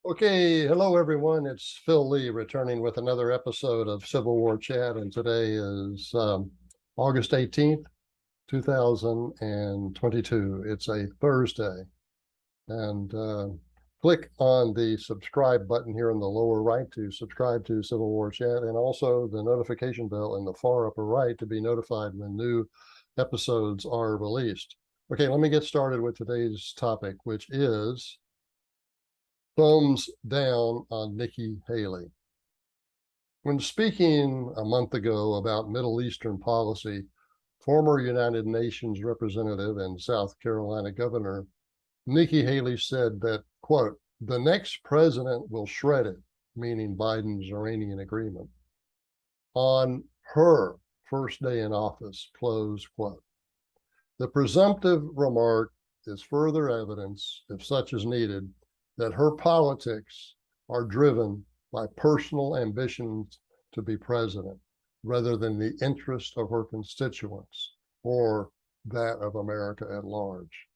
Okay, hello everyone. It's Phil Lee returning with another episode of Civil War Chat, and today is August 18th, 2022. It's a Thursday, and click on the subscribe button here in the lower right to subscribe to Civil War Chat, and also the notification bell in the far upper right to be notified when new episodes are released. Okay, let me get started with today's topic, which is thumbs down on Nikki Haley. When speaking a month ago about Middle Eastern policy, former United Nations representative and South Carolina governor Nikki Haley said that, quote, the next president will shred it, meaning Biden's Iranian agreement, on her first day in office, close quote. The presumptive remark is further evidence, if such is needed, that her politics are driven by personal ambitions to be president rather than the interest of her constituents or that of America at large.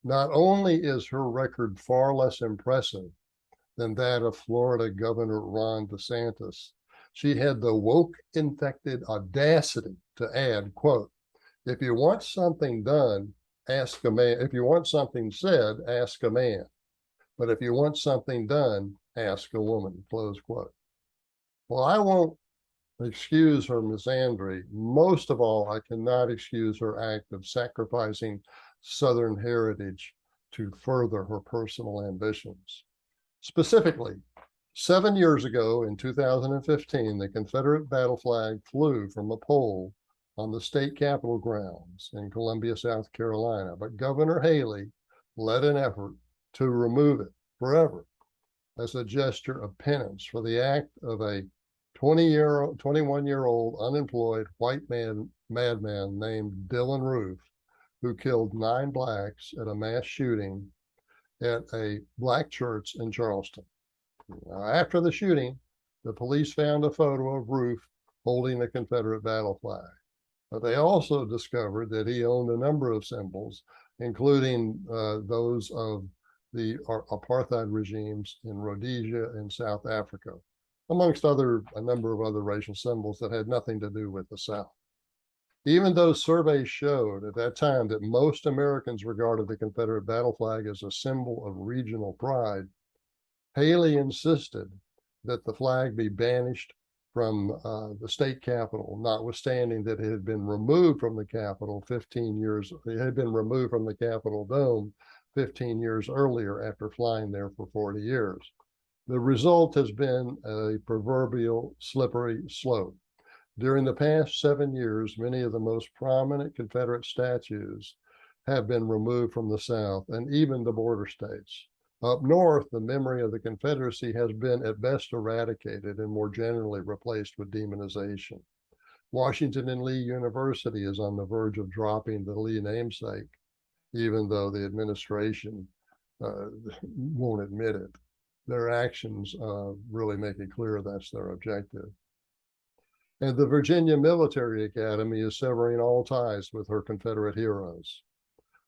Not only is her record far less impressive than that of Florida Governor Ron DeSantis, she had the woke-infected audacity to add, quote, if you want something done, ask a man. If you want something said, ask a man. But if you want something done, ask a woman, close quote. Well, I won't excuse her misandry. Most of all, I cannot excuse her act of sacrificing Southern heritage to further her personal ambitions. Specifically, 7 years ago in 2015, the Confederate battle flag flew from a pole on the state capitol grounds in Columbia, South Carolina, but Governor Hayley led an effort to remove it forever as a gesture of penance for the act of a 21-year-old unemployed white madman named Dylan Roof, who killed 9 blacks at a mass shooting at a black church in Charleston. Now, after the shooting, the police found a photo of Roof holding a Confederate battle flag, but they also discovered that he owned a number of symbols, including those of the apartheid regimes in Rhodesia and South Africa, amongst a number of other racial symbols that had nothing to do with the South. Even though surveys showed at that time that most Americans regarded the Confederate battle flag as a symbol of regional pride, Haley insisted that the flag be banished from the state capitol, notwithstanding that it had been removed from the Capitol 15 years, it had been removed from the Capitol dome 15 years earlier after flying there for 40 years. The result has been a proverbial slippery slope. During the past 7 years, many of the most prominent Confederate statues have been removed from the South and even the border states. Up north, the memory of the Confederacy has been at best eradicated and more generally replaced with demonization. Washington and Lee University is on the verge of dropping the Lee namesake, even though the administration won't admit it. Their actions really make it clear that's their objective. And the Virginia Military Academy is severing all ties with her Confederate heroes.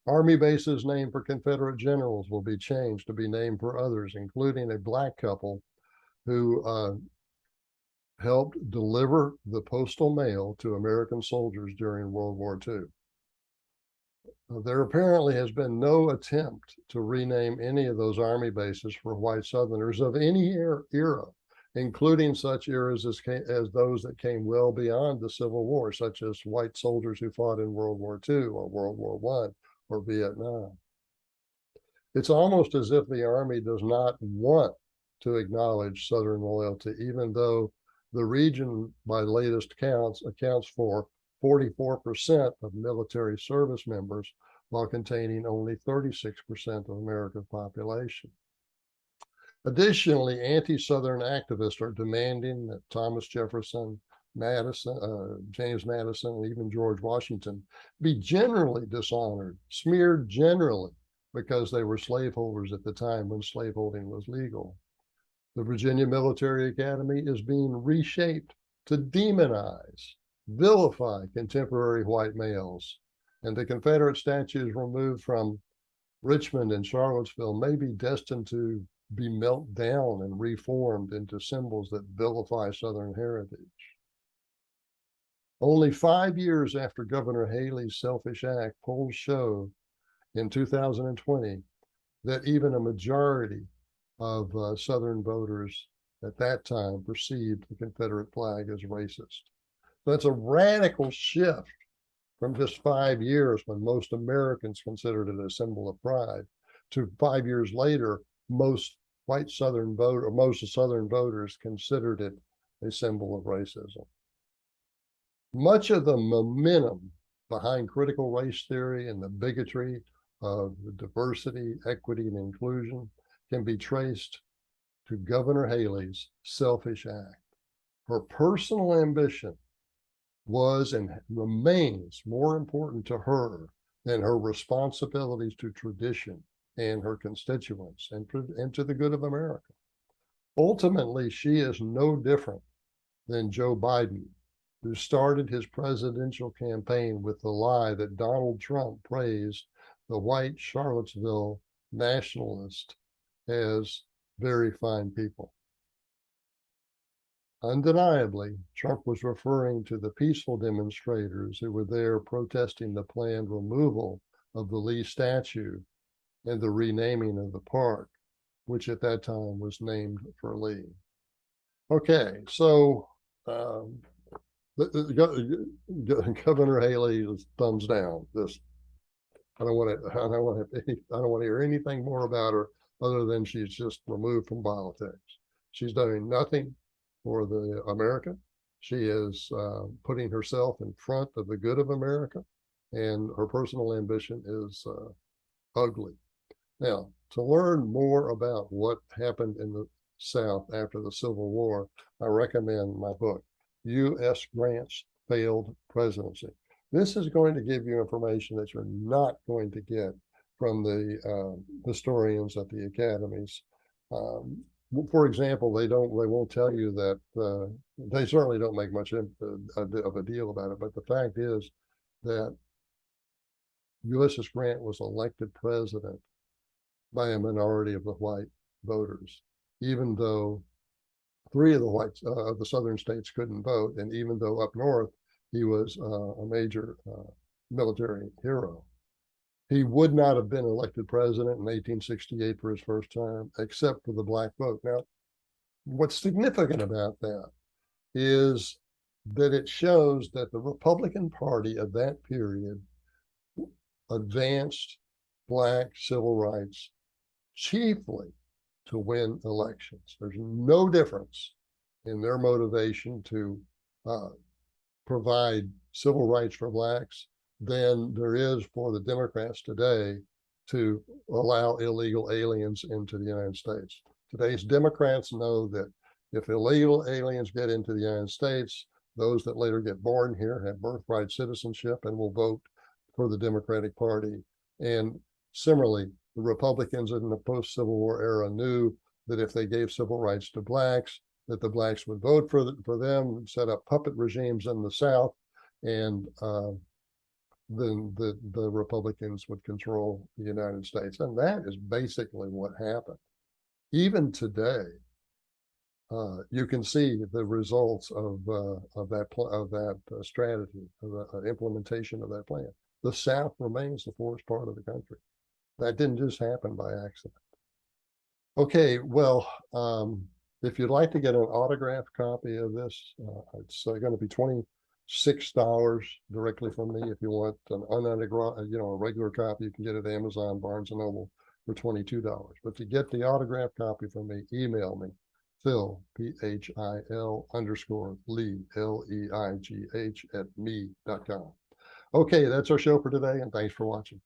Army bases named for Confederate generals will be changed to be named for others, including a black couple who helped deliver the postal mail to American soldiers during World War II. There apparently has been no attempt to rename any of those army bases for white Southerners of any era, including such eras as those that came well beyond the Civil War, such as white soldiers who fought in World War II or World War I or Vietnam. It's almost as if the Army does not want to acknowledge Southern loyalty, even though the region, by latest counts, accounts for 44% of military service members, while containing only 36% of America's population. Additionally, anti-Southern activists are demanding that Thomas Jefferson, James Madison, and even George Washington be generally dishonored, smeared generally, because they were slaveholders at the time when slaveholding was legal. The Virginia Military Academy is being reshaped to demonize, vilify contemporary white males, and the Confederate statues removed from Richmond and Charlottesville may be destined to be melted down and reformed into symbols that vilify Southern heritage. Only 5 years after Governor Hayley's selfish act, polls show in 2020 that even a majority of Southern voters at that time perceived the Confederate flag as racist. So it's a radical shift from just 5 years when most Americans considered it a symbol of pride to 5 years later, most Southern voters considered it a symbol of racism. Much of the momentum behind critical race theory and the bigotry of diversity, equity, and inclusion can be traced to Governor Hayley's selfish act. Her personal ambition was and remains more important to her than her responsibilities to tradition and her constituents and to the good of America. Ultimately, she is no different than Joe Biden, who started his presidential campaign with the lie that Donald Trump praised the white Charlottesville nationalists as very fine people. Undeniably, Trump was referring to the peaceful demonstrators who were there protesting the planned removal of the Lee statue and the renaming of the park, which at that time was named for Lee. Okay, so Governor Hayley is thumbs down. I don't want to hear anything more about her other than she's just removed from politics. She's doing nothing for the America. She is putting herself in front of the good of America, and her personal ambition is ugly. Now, to learn more about what happened in the South after the Civil War, I recommend my book, U.S. Grant's Failed Presidency. This is going to give you information that you're not going to get from the historians at the academies. For example, they won't tell you that they certainly don't make much of a deal about it. But the fact is that Ulysses Grant was elected president by a minority of the white voters, even though 3 of the whites of the southern states couldn't vote, and even though up north he was a major military hero. He would not have been elected president in 1868 for his first term, except for the black vote. Now, what's significant about that is that it shows that the Republican Party of that period advanced black civil rights chiefly to win elections. There's no difference in their motivation to provide civil rights for blacks than there is for the Democrats today to allow illegal aliens into the United States. Today's Democrats know that if illegal aliens get into the United States, those that later get born here have birthright citizenship and will vote for the Democratic Party. And similarly, the Republicans in the post-Civil War era knew that if they gave civil rights to blacks, that the blacks would vote for them, set up puppet regimes in the South, and then the Republicans would control the United States. And that is basically what happened. Even today, you can see the results of that strategy, of the implementation of that plan. The South remains the poorest part of the country. That didn't just happen by accident. Okay, well, if you'd like to get an autographed copy of this, it's going to be $26 directly from me. If you want an unautographed, a regular copy, you can get it at Amazon, Barnes & Noble for $22. But to get the autographed copy from me, email me, Phil, PHIL_Leigh, LEIGH @me.com. Okay, that's our show for today, and thanks for watching.